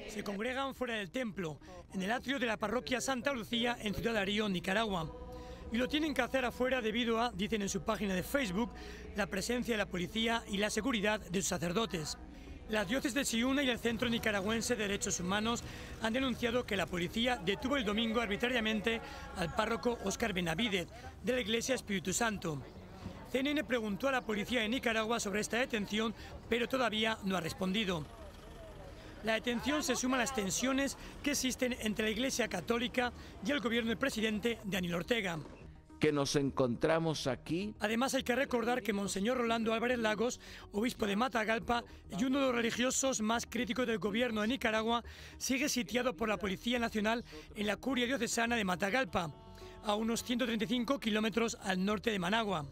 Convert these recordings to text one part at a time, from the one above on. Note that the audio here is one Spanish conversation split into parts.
Se congregan fuera del templo, en el atrio de la parroquia Santa Lucía en Ciudad de Arión, Nicaragua. Y lo tienen que hacer afuera debido a, dicen en su página de Facebook, la presencia de la policía y la seguridad de sus sacerdotes. La diócesis de Ciuna y el Centro Nicaragüense de Derechos Humanos han denunciado que la policía detuvo el domingo arbitrariamente al párroco Óscar Benavidez de la Iglesia Espíritu Santo. CNN preguntó a la policía de Nicaragua sobre esta detención, pero todavía no ha respondido. La detención se suma a las tensiones que existen entre la Iglesia Católica y el gobierno del presidente Daniel Ortega. Que nos encontramos aquí. Además, hay que recordar que Monseñor Rolando Álvarez Lagos, obispo de Matagalpa y uno de los religiosos más críticos del gobierno de Nicaragua, sigue sitiado por la Policía Nacional en la curia diocesana de Matagalpa, a unos 135 kilómetros al norte de Managua.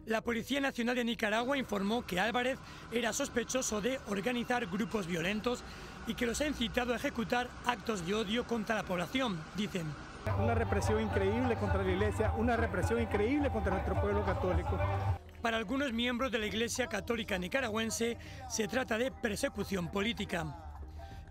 La Policía Nacional de Nicaragua informó que Álvarez era sospechoso de organizar grupos violentos y que los ha incitado a ejecutar actos de odio contra la población, dicen. Una represión increíble contra la Iglesia, una represión increíble contra nuestro pueblo católico. Para algunos miembros de la Iglesia Católica nicaragüense se trata de persecución política.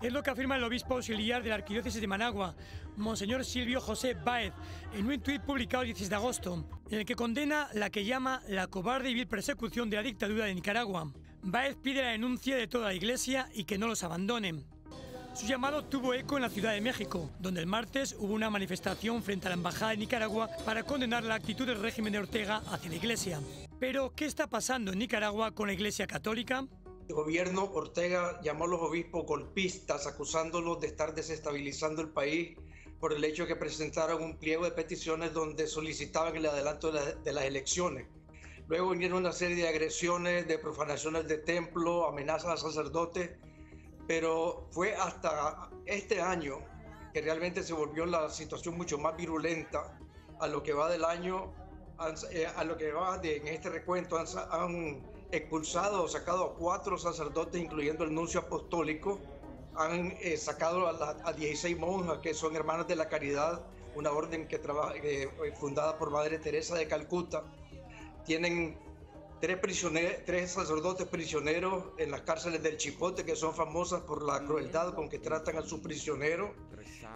Es lo que afirma el obispo auxiliar de la Arquidiócesis de Managua, Monseñor Silvio José Báez, en un tuit publicado el 16 de agosto, en el que condena la que llama la cobarde y vil persecución de la dictadura de Nicaragua. Báez pide la denuncia de toda la Iglesia y que no los abandonen. Su llamado tuvo eco en la Ciudad de México, donde el martes hubo una manifestación frente a la Embajada de Nicaragua para condenar la actitud del régimen de Ortega hacia la Iglesia. Pero, ¿qué está pasando en Nicaragua con la Iglesia Católica? El gobierno Ortega llamó a los obispos golpistas, acusándolos de estar desestabilizando el país por el hecho de que presentaron un pliego de peticiones donde solicitaban el adelanto de las elecciones. Luego vinieron una serie de agresiones, de profanaciones de templo, amenazas a sacerdotes, pero fue hasta este año que realmente se volvió la situación mucho más virulenta. A lo que va del año, en este recuento han expulsado o sacado a 4 sacerdotes, incluyendo el nuncio apostólico. Han sacado a 16 monjas que son hermanas de la caridad, una orden que fundada por Madre Teresa de Calcuta. Tienen 3 sacerdotes prisioneros en las cárceles del Chipote, que son famosas por la crueldad con que tratan a sus prisioneros.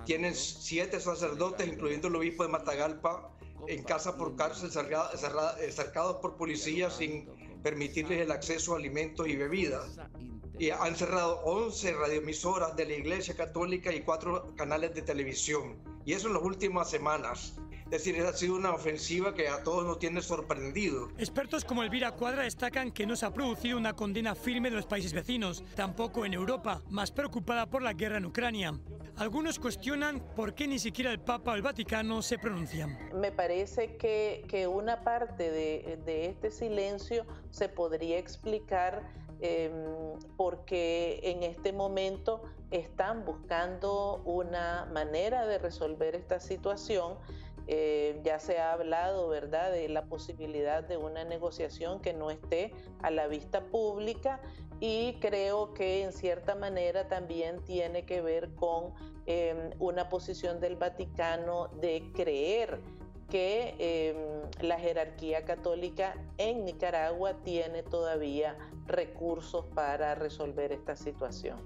Tienen 7 sacerdotes, incluyendo el obispo de Matagalpa, en casa por cárcel, cercados por policías sin permitirles el acceso a alimentos y bebidas. Y han cerrado 11 radioemisoras de la Iglesia Católica y 4 canales de televisión. Y eso en las últimas semanas. Es decir, ha sido una ofensiva que a todos nos tiene sorprendido. Expertos como Elvira Cuadra destacan que no se ha producido una condena firme de los países vecinos, tampoco en Europa, más preocupada por la guerra en Ucrania. Algunos cuestionan por qué ni siquiera el Papa o el Vaticano se pronuncian. Me parece que una parte de este silencio se podría explicar porque en este momento están buscando una manera de resolver esta situación. Ya se ha hablado, ¿verdad?, de la posibilidad de una negociación que no esté a la vista pública, y creo que en cierta manera también tiene que ver con una posición del Vaticano de creer que la jerarquía católica en Nicaragua tiene todavía recursos para resolver esta situación.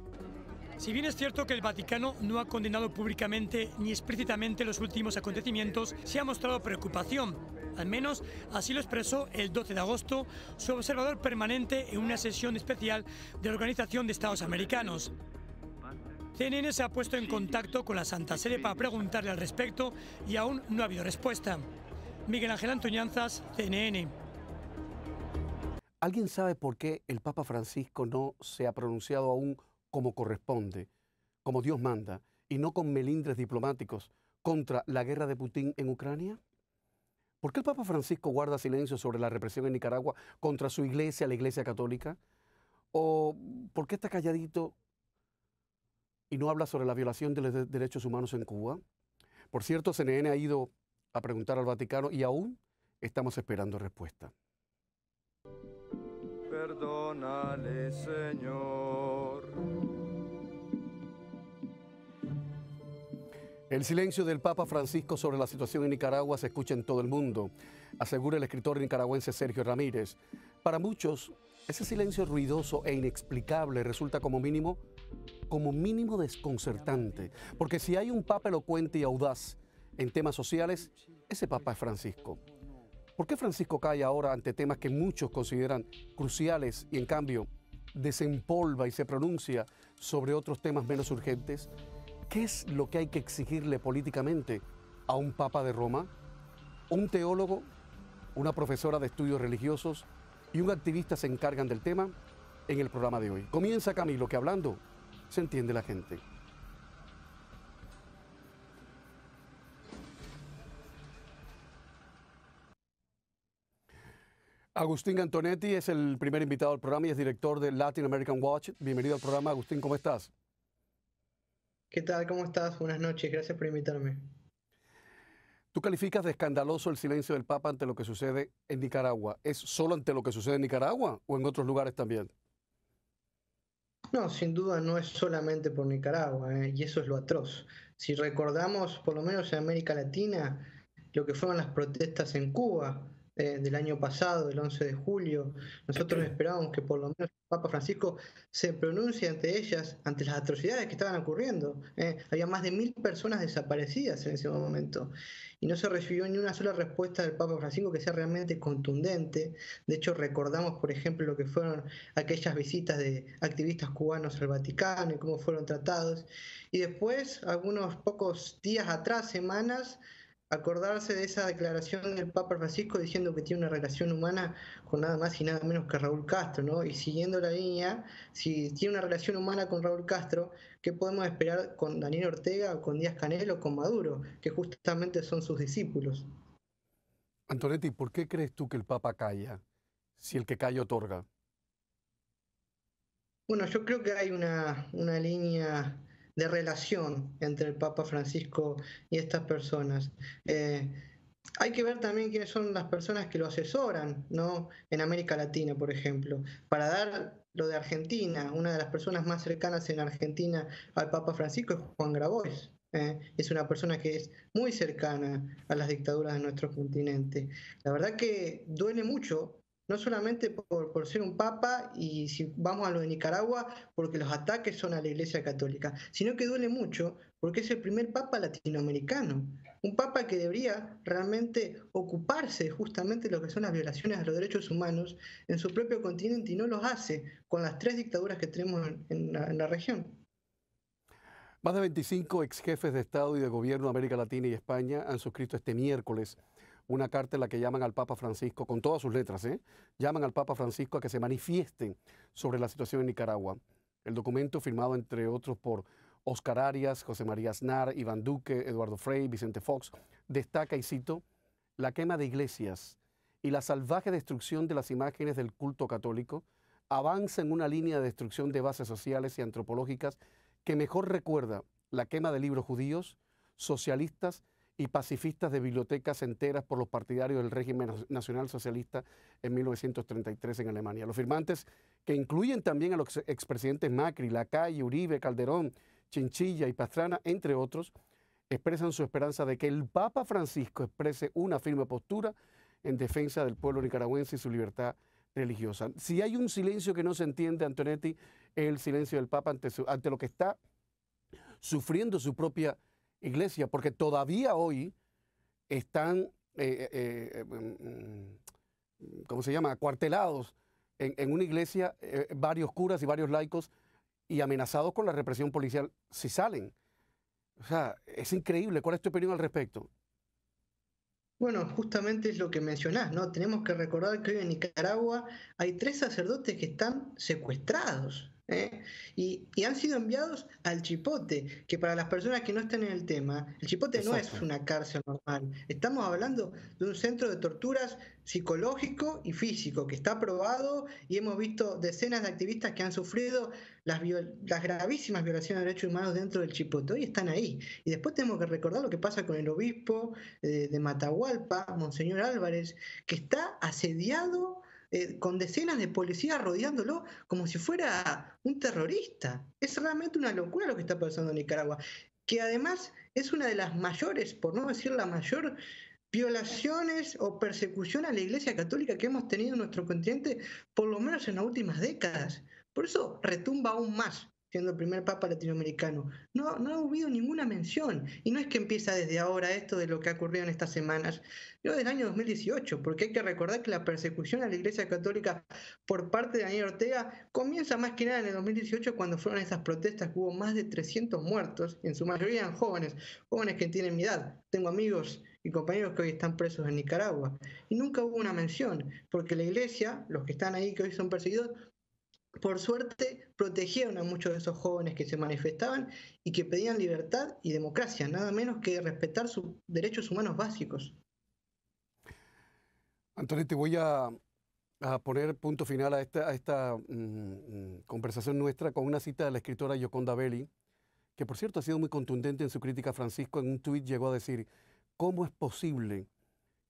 Si bien es cierto que el Vaticano no ha condenado públicamente ni explícitamente los últimos acontecimientos, se ha mostrado preocupación. Al menos así lo expresó el 12 de agosto su observador permanente en una sesión especial de la Organización de Estados Americanos. CNN se ha puesto en contacto con la Santa Sede para preguntarle al respecto y aún no ha habido respuesta. Miguel Ángel Antoñanzas, CNN. ¿Alguien sabe por qué el Papa Francisco no se ha pronunciado aún como corresponde, como Dios manda, y no con melindres diplomáticos contra la guerra de Putin en Ucrania? ¿Por qué el Papa Francisco guarda silencio sobre la represión en Nicaragua contra su iglesia, la Iglesia Católica? ¿O por qué está calladito y no habla sobre la violación de los derechos humanos en Cuba? Por cierto, CNN ha ido a preguntar al Vaticano y aún estamos esperando respuesta. Perdónale, Señor. El silencio del Papa Francisco sobre la situación en Nicaragua se escucha en todo el mundo, asegura el escritor nicaragüense Sergio Ramírez. Para muchos, ese silencio ruidoso e inexplicable resulta como mínimo como mínimo desconcertante, porque si hay un papa elocuente y audaz en temas sociales, ese papa es Francisco. ¿Por qué Francisco cae ahora ante temas que muchos consideran cruciales y en cambio desempolva y se pronuncia sobre otros temas menos urgentes? ¿Qué es lo que hay que exigirle políticamente a un papa de Roma? Un teólogo, una profesora de estudios religiosos y un activista se encargan del tema en el programa de hoy. Comienza Camilo, que hablando se entiende la gente. Agustín Antonetti es el primer invitado al programa y es director de Latin American Watch. Bienvenido al programa, Agustín, ¿cómo estás? ¿Qué tal? ¿Cómo estás? Buenas noches, gracias por invitarme. ¿Tú calificas de escandaloso el silencio del Papa ante lo que sucede en Nicaragua? ¿Es solo ante lo que sucede en Nicaragua o en otros lugares también? No, sin duda no es solamente por Nicaragua, y eso es lo atroz. Si recordamos, por lo menos en América Latina, lo que fueron las protestas en Cuba del año pasado, el 11 de julio, nosotros esperábamos que por lo menos el Papa Francisco se pronuncie ante ellas, ante las atrocidades que estaban ocurriendo. Había más de 1000 personas desaparecidas en ese momento y no se recibió ni una sola respuesta del Papa Francisco que sea realmente contundente. De hecho, recordamos, por ejemplo, lo que fueron aquellas visitas de activistas cubanos al Vaticano y cómo fueron tratados. Y después, algunos pocos días atrás, semanas, acordarse de esa declaración del Papa Francisco diciendo que tiene una relación humana con nada más y nada menos que Raúl Castro, ¿no? Y siguiendo la línea, si tiene una relación humana con Raúl Castro, ¿qué podemos esperar con Daniel Ortega, o con Díaz-Canel o con Maduro, que justamente son sus discípulos? Antonetti, ¿por qué crees tú que el Papa calla si el que calla otorga? Bueno, yo creo que hay una línea de relación entre el Papa Francisco y estas personas. Hay que ver también quiénes son las personas que lo asesoran, ¿no? En América Latina, por ejemplo. Para dar lo de Argentina, una de las personas más cercanas en Argentina al Papa Francisco es Juan Grabois. Es una persona que es muy cercana a las dictaduras de nuestro continente. La verdad que duele mucho, no solamente por ser un papa, y si vamos a lo de Nicaragua, porque los ataques son a la Iglesia Católica, sino que duele mucho porque es el primer papa latinoamericano, un papa que debería realmente ocuparse justamente de lo que son las violaciones a los derechos humanos en su propio continente y no los hace con las 3 dictaduras que tenemos en la región. Más de 25 ex jefes de Estado y de Gobierno de América Latina y España han suscrito este miércoles una carta en la que llaman al Papa Francisco, con todas sus letras, llaman al Papa Francisco a que se manifieste sobre la situación en Nicaragua. El documento, firmado entre otros por Oscar Arias, José María Aznar, Iván Duque, Eduardo Frei, Vicente Fox, destaca, y cito, la quema de iglesias y la salvaje destrucción de las imágenes del culto católico avanza en una línea de destrucción de bases sociales y antropológicas que mejor recuerda la quema de libros judíos, socialistas y pacifistas de bibliotecas enteras por los partidarios del régimen nacional socialista en 1933 en Alemania. Los firmantes, que incluyen también a los expresidentes Macri, Lacalle, Uribe, Calderón, Chinchilla y Pastrana, entre otros, expresan su esperanza de que el Papa Francisco exprese una firme postura en defensa del pueblo nicaragüense y su libertad religiosa. Si hay un silencio que no se entiende, Antonetti, es el silencio del Papa ante lo que está sufriendo su propia Iglesia, porque todavía hoy están, ¿cómo se llama?, acuartelados en una iglesia varios curas y varios laicos y amenazados con la represión policial si salen. O sea, es increíble. ¿Cuál es tu opinión al respecto? Bueno, justamente es lo que mencionás, ¿no? Tenemos que recordar que hoy en Nicaragua hay 3 sacerdotes que están secuestrados. Y han sido enviados al Chipote, que para las personas que no están en el tema, el Chipote Exacto. No es una cárcel normal. Estamos hablando de un centro de torturas psicológico y físico que está aprobado, y hemos visto decenas de activistas que han sufrido las gravísimas violaciones de derechos humanos dentro del Chipote. Hoy están ahí. Y después tenemos que recordar lo que pasa con el obispo de Matahualpa, Monseñor Álvarez, que está asediado con decenas de policías rodeándolo como si fuera un terrorista. Es realmente una locura lo que está pasando en Nicaragua, que además es una de las mayores, por no decir la mayor, violaciones o persecución a la Iglesia Católica que hemos tenido en nuestro continente, por lo menos en las últimas décadas. Por eso retumba aún más siendo el primer papa latinoamericano. No ha habido ninguna mención. Y no es que empieza desde ahora esto de lo que ha ocurrido en estas semanas, sino desde el año 2018, porque hay que recordar que la persecución a la Iglesia Católica por parte de Daniel Ortega comienza más que nada en el 2018, cuando fueron esas protestas que hubo más de 300 muertos, y en su mayoría eran jóvenes que tienen mi edad. Tengo amigos y compañeros que hoy están presos en Nicaragua. Y nunca hubo una mención, porque la Iglesia, los que están ahí que hoy son perseguidos, por suerte protegieron a muchos de esos jóvenes que se manifestaban y que pedían libertad y democracia, nada menos que respetar sus derechos humanos básicos. Antonete, voy a poner punto final a esta conversación nuestra con una cita de la escritora Gioconda Belli, que por cierto ha sido muy contundente en su crítica a Francisco. En un tuit llegó a decir: ¿cómo es posible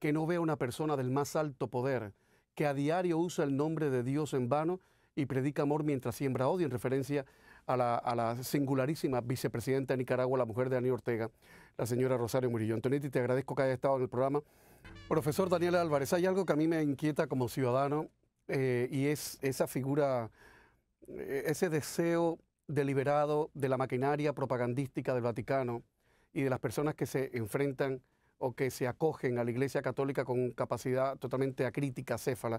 que no vea una persona del más alto poder que a diario usa el nombre de Dios en vano y predica amor mientras siembra odio, en referencia a la singularísima vicepresidenta de Nicaragua, la mujer de Daniel Ortega, la señora Rosario Murillo? Antonete, te agradezco que haya estado en el programa. Profesor Daniel Álvarez, hay algo que a mí me inquieta como ciudadano y es esa figura, ese deseo deliberado de la maquinaria propagandística del Vaticano y de las personas que se enfrentan o que se acogen a la Iglesia Católica con capacidad totalmente acrítica, acéfala,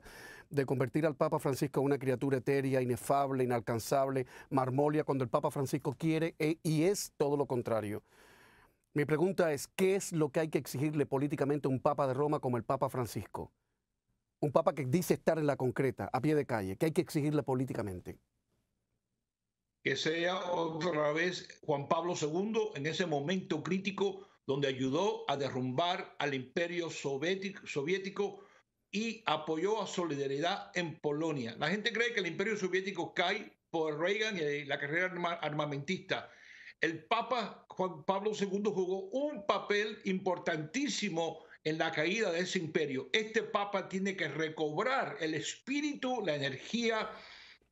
de convertir al Papa Francisco en una criatura etérea, inefable, inalcanzable, marmolia, cuando el Papa Francisco quiere y es todo lo contrario. Mi pregunta es, ¿qué es lo que hay que exigirle políticamente a un Papa de Roma como el Papa Francisco? Un Papa que dice estar en la concreta, a pie de calle. ¿Qué hay que exigirle políticamente? Que sea otra vez Juan Pablo II en ese momento crítico donde ayudó a derrumbar al imperio soviético y apoyó a Solidaridad en Polonia. La gente cree que el imperio soviético cae por Reagan y la carrera armamentista. El Papa Juan Pablo II jugó un papel importantísimo en la caída de ese imperio. Este Papa tiene que recobrar el espíritu, la energía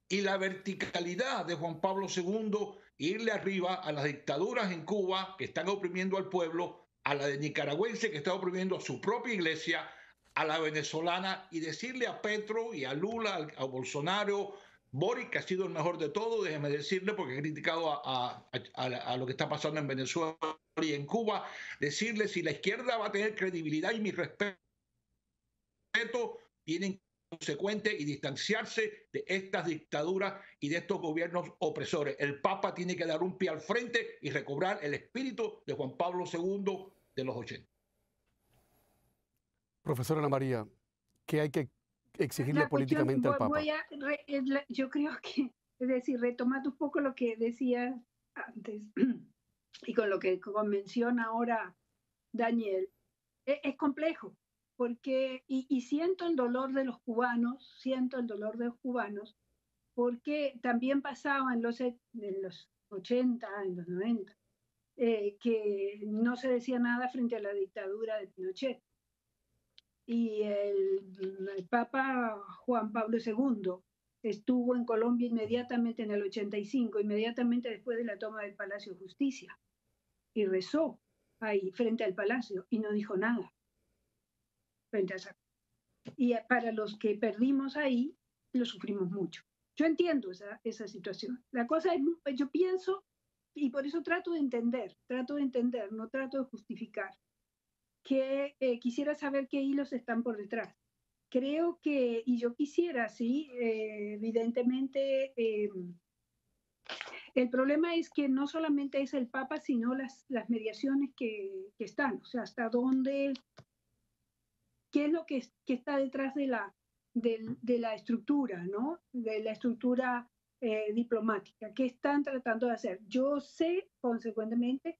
y la verticalidad de Juan Pablo II e irle arriba a las dictaduras en Cuba que están oprimiendo al pueblo, a la de nicaragüense que está oprimiendo a su propia iglesia, a la venezolana, y decirle a Petro y a Lula, a Bolsonaro, Boric, que ha sido el mejor de todos, déjeme decirle, porque he criticado a lo que está pasando en Venezuela y en Cuba, decirle: si la izquierda va a tener credibilidad y mi respeto, tienen que ser consecuentes y distanciarse de estas dictaduras y de estos gobiernos opresores. El Papa tiene que dar un pie al frente y recobrar el espíritu de Juan Pablo II de los 80. Profesora Ana María, ¿qué hay que exigirle políticamente al Papa? Yo creo que, es decir, retomando un poco lo que decía antes y con lo que menciona ahora Daniel, es complejo, porque, y siento el dolor de los cubanos, porque también pasaba en los 80, en los 90, que no se decía nada frente a la dictadura de Pinochet. Y el Papa Juan Pablo II estuvo en Colombia inmediatamente en el 85, inmediatamente después de la toma del Palacio de Justicia, y rezó ahí frente al Palacio y no dijo nada frente a esa. Y para los que perdimos ahí, lo sufrimos mucho. Yo entiendo esa situación. La cosa es, yo pienso, y por eso trato de entender, no trato de justificar, que quisiera saber qué hilos están por detrás. Creo que, y yo quisiera, sí, evidentemente, el problema es que no solamente es el Papa, sino las mediaciones que están, o sea, hasta dónde, qué es lo que está detrás de la estructura, ¿no? De la estructura diplomática, ¿qué están tratando de hacer? Yo sé, consecuentemente,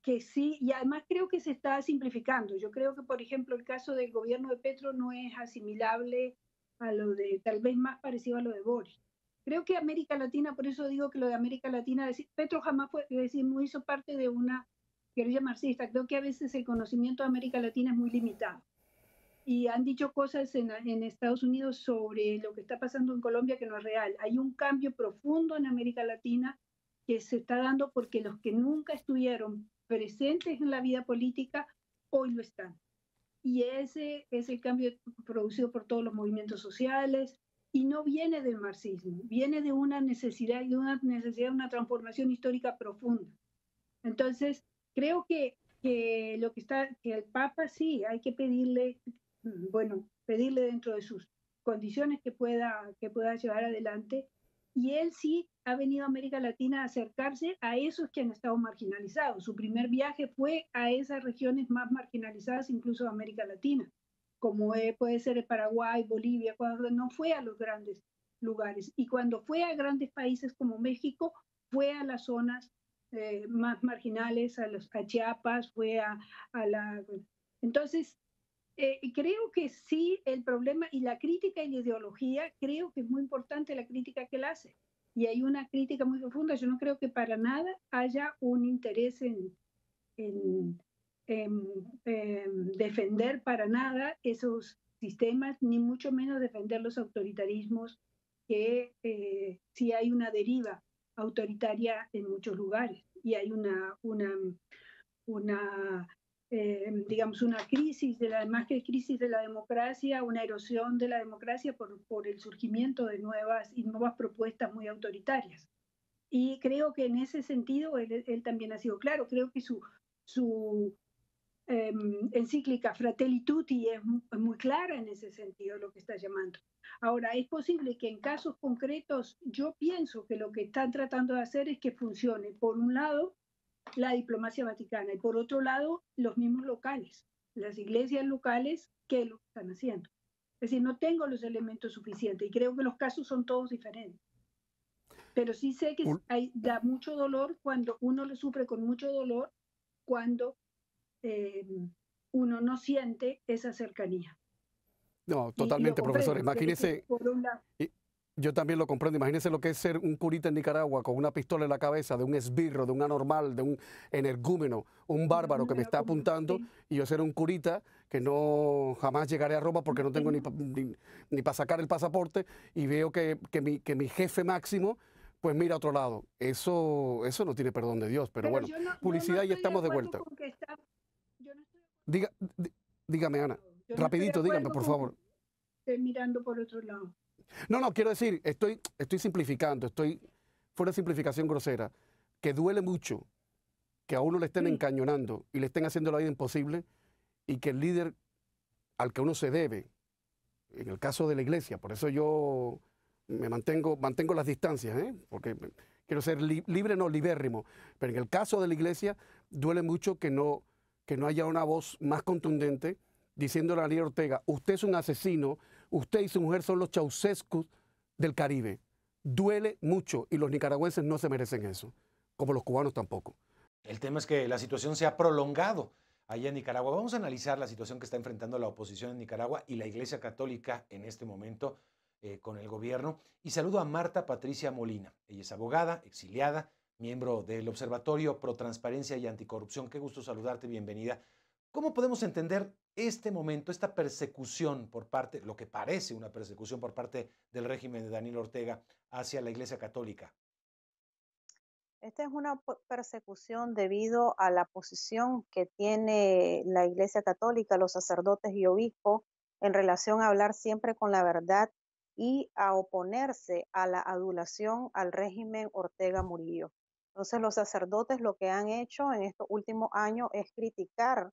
que sí, y además creo que se está simplificando. Yo creo que, por ejemplo, el caso del gobierno de Petro no es asimilable a lo de, tal vez más parecido a lo de Boris. Creo que América Latina, por eso digo que lo de América Latina, Petro jamás fue, es decir, no hizo parte de una guerrilla marxista. Creo que a veces el conocimiento de América Latina es muy limitado. Y han dicho cosas en Estados Unidos sobre lo que está pasando en Colombia que no es real. Hay un cambio profundo en América Latina que se está dando porque los que nunca estuvieron presentes en la vida política hoy lo están. Y ese es el cambio producido por todos los movimientos sociales, y no viene del marxismo, viene de una necesidad, de una transformación histórica profunda. Entonces, creo que que el Papa sí, hay que pedirle, pedirle dentro de sus condiciones que pueda llevar adelante, y él sí ha venido a América Latina a acercarse a esos que han estado marginalizados. Su primer viaje fue a esas regiones más marginalizadas, incluso de América Latina, como puede ser el Paraguay, Bolivia, cuando no fue a los grandes lugares. Y cuando fue a grandes países como México, fue a las zonas más marginales, a Chiapas, fue a la... Entonces, creo que sí, el problema y la crítica y la ideología, creo que es muy importante la crítica que él hace. Y hay una crítica muy profunda. Yo no creo que para nada haya un interés en defender para nada esos sistemas, ni mucho menos defender los autoritarismos, que sí hay una deriva autoritaria en muchos lugares y hay digamos, una crisis más que crisis de la democracia, una erosión de la democracia por el surgimiento de nuevas propuestas muy autoritarias. Y creo que en ese sentido él también ha sido claro. Creo que su encíclica Fratelli Tutti es muy clara en ese sentido, lo que está llamando. Ahora, es posible que en casos concretos, yo pienso que lo que están tratando de hacer es que funcione, por un lado, la diplomacia vaticana, y por otro lado, los mismos locales, las iglesias locales que lo están haciendo. Es decir, no tengo los elementos suficientes y creo que los casos son todos diferentes. Pero sí sé que da mucho dolor cuando uno lo sufre, con mucho dolor cuando uno no siente esa cercanía. No, totalmente, profesor. Imagínese, yo también lo comprendo. Imagínese lo que es ser un curita en Nicaragua con una pistola en la cabeza de un esbirro, de un anormal, de un energúmeno, un bárbaro que me está apuntando, y yo ser un curita que no jamás llegaré a Roma porque no tengo ni para sacar el pasaporte, y veo que mi jefe máximo pues mira a otro lado. Eso no tiene perdón de Dios, pero bueno, publicidad y estamos de vuelta. Dígame, Ana. Rapidito, dígame, por favor. Estoy mirando por otro lado. No, quiero decir, estoy simplificando, fuera de simplificación grosera, que duele mucho que a uno le estén encañonando y le estén haciendo la vida imposible, y que el líder al que uno se debe, en el caso de la iglesia, por eso yo me mantengo las distancias, porque quiero ser libre, no libérrimo, pero en el caso de la iglesia duele mucho que no haya una voz más contundente diciéndole a Daniel Ortega: usted es un asesino, usted y su mujer son los Ceausescu del Caribe. Duele mucho y los nicaragüenses no se merecen eso, como los cubanos tampoco. El tema es que la situación se ha prolongado allá en Nicaragua. Vamos a analizar la situación que está enfrentando la oposición en Nicaragua y la Iglesia Católica en este momento con el gobierno. Y saludo a Marta Patricia Molina. Ella es abogada, exiliada, miembro del Observatorio Pro Transparencia y Anticorrupción. Qué gusto saludarte, bienvenida. ¿Cómo podemos entender este momento, esta persecución por parte, lo que parece una persecución por parte del régimen de Daniel Ortega hacia la Iglesia Católica? Esta es una persecución debido a la posición que tiene la Iglesia Católica, los sacerdotes y obispos, en relación a hablar siempre con la verdad y a oponerse a la adulación al régimen Ortega Murillo. Entonces, los sacerdotes lo que han hecho en estos últimos años es criticar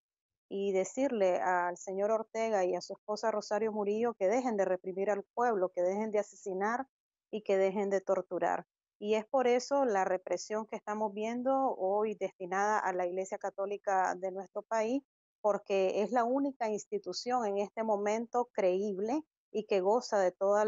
y decirle al señor Ortega y a su esposa Rosario Murillo que dejen de reprimir al pueblo, que dejen de asesinar y que dejen de torturar. Y es por eso la represión que estamos viendo hoy destinada a la Iglesia Católica de nuestro país, porque es la única institución en este momento creíble y que goza de todo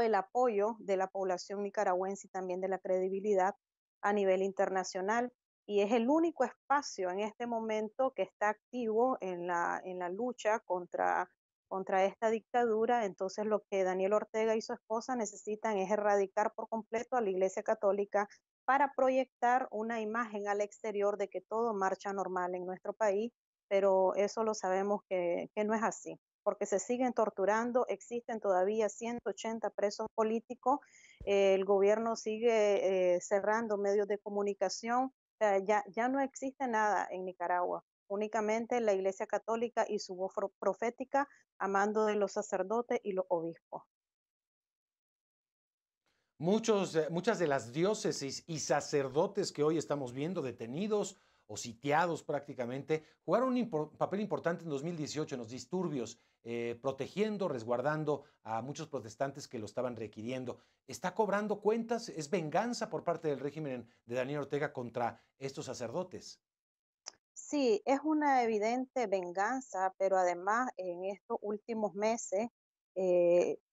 el apoyo de la población nicaragüense y también de la credibilidad a nivel internacional. Y es el único espacio en este momento que está activo en la lucha contra esta dictadura. Entonces, lo que Daniel Ortega y su esposa necesitan es erradicar por completo a la Iglesia Católica para proyectar una imagen al exterior de que todo marcha normal en nuestro país, pero eso lo sabemos que no es así, porque se siguen torturando, existen todavía 180 presos políticos, el gobierno sigue cerrando medios de comunicación. Ya no existe nada en Nicaragua. únicamente la Iglesia Católica y su voz profética a mando de los sacerdotes y los obispos. Muchas de las diócesis y sacerdotes que hoy estamos viendo detenidos o sitiados prácticamente, jugaron un papel importante en 2018 en los disturbios, protegiendo, resguardando a muchos protestantes que lo estaban requiriendo. ¿Está cobrando cuentas? ¿Es venganza por parte del régimen de Daniel Ortega contra estos sacerdotes? Sí, es una evidente venganza, pero además en estos últimos meses,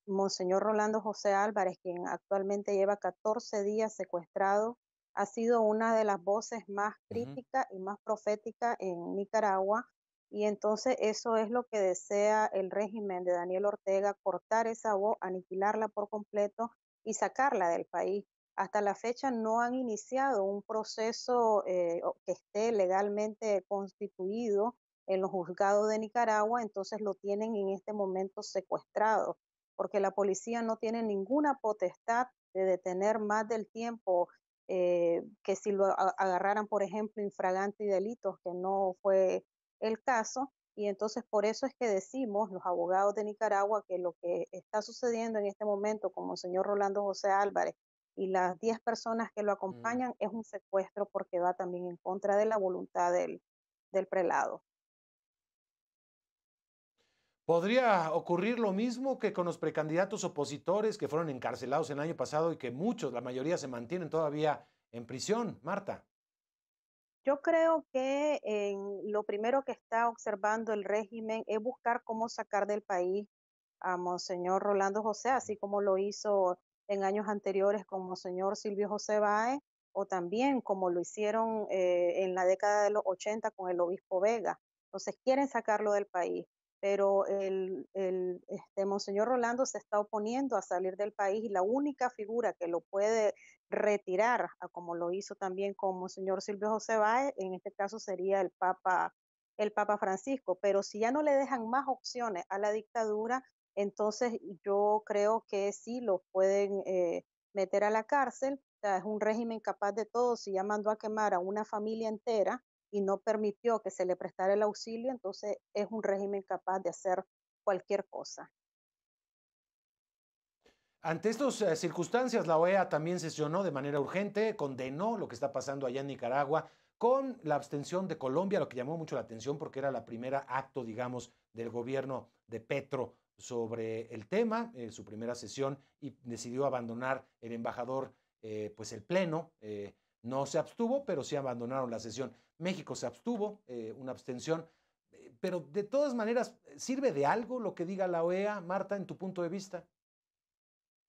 Monseñor Rolando José Álvarez, quien actualmente lleva 14 días secuestrado, ha sido una de las voces más críticas y más proféticas en Nicaragua. Y entonces eso es lo que desea el régimen de Daniel Ortega, cortar esa voz, aniquilarla por completo y sacarla del país. Hasta la fecha no han iniciado un proceso que esté legalmente constituido en los juzgados de Nicaragua, entonces lo tienen en este momento secuestrado, porque la policía no tiene ninguna potestad de detener más del tiempo que si lo agarraran, por ejemplo, infragante y delitos, que no fue el caso. Y entonces por eso es que decimos los abogados de Nicaragua que lo que está sucediendo en este momento con Monseñor Rolando José Álvarez y las 10 personas que lo acompañan es un secuestro porque va también en contra de la voluntad del prelado. ¿Podría ocurrir lo mismo que con los precandidatos opositores que fueron encarcelados el año pasado y que muchos, la mayoría, se mantienen todavía en prisión, Marta? Yo creo que lo primero que está observando el régimen es buscar cómo sacar del país a Monseñor Rolando José, así como lo hizo en años anteriores con Monseñor Silvio José Báez, o también como lo hicieron en la década de los 80 con el obispo Vega. Entonces quieren sacarlo del país, pero Monseñor Rolando se está oponiendo a salir del país y la única figura que lo puede retirar, como lo hizo también con Monseñor Silvio José Báez, en este caso sería el Papa Francisco. Pero si ya no le dejan más opciones a la dictadura, entonces yo creo que sí los pueden meter a la cárcel. O sea, es un régimen capaz de todo. Si ya mandó a quemar a una familia entera y no permitió que se le prestara el auxilio, entonces es un régimen capaz de hacer cualquier cosa. Ante estas circunstancias, la OEA también sesionó de manera urgente, condenó lo que está pasando allá en Nicaragua, con la abstención de Colombia, lo que llamó mucho la atención porque era la primera acto, digamos, del gobierno de Petro sobre el tema, su primera sesión, y decidió abandonar el embajador, pues el pleno, no se abstuvo, pero sí abandonaron la sesión. México se abstuvo, una abstención, pero de todas maneras, ¿sirve de algo lo que diga la OEA, Marta, en tu punto de vista?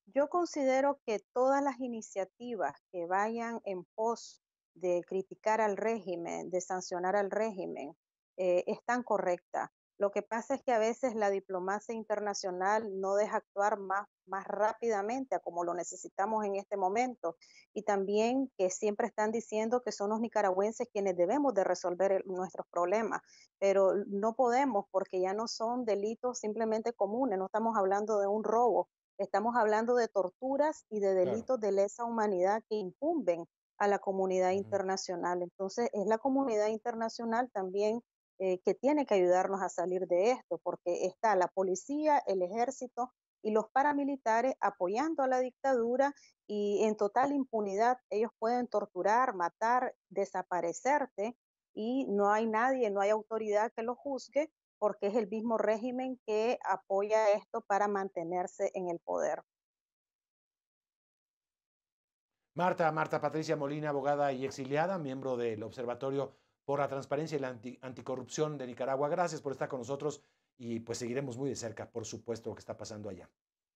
Yo considero que todas las iniciativas que vayan en pos de criticar al régimen, de sancionar al régimen, están correctas. Lo que pasa es que a veces la diplomacia internacional no deja actuar más rápidamente a como lo necesitamos en este momento. Y también que siempre están diciendo que son los nicaragüenses quienes debemos de resolver nuestros problemas. Pero no podemos porque ya no son delitos simplemente comunes, no estamos hablando de un robo. Estamos hablando de torturas y de delitos de lesa humanidad que incumben a la comunidad internacional. Entonces, es la comunidad internacional también que tiene que ayudarnos a salir de esto, porque está la policía, el ejército y los paramilitares apoyando a la dictadura y en total impunidad ellos pueden torturar, matar, desaparecerte y no hay nadie, no hay autoridad que lo juzgue porque es el mismo régimen que apoya esto para mantenerse en el poder. Marta Patricia Molina, abogada y exiliada, miembro del Observatorio por la Transparencia y la Anticorrupción de Nicaragua. Gracias por estar con nosotros y pues seguiremos muy de cerca, por supuesto, lo que está pasando allá.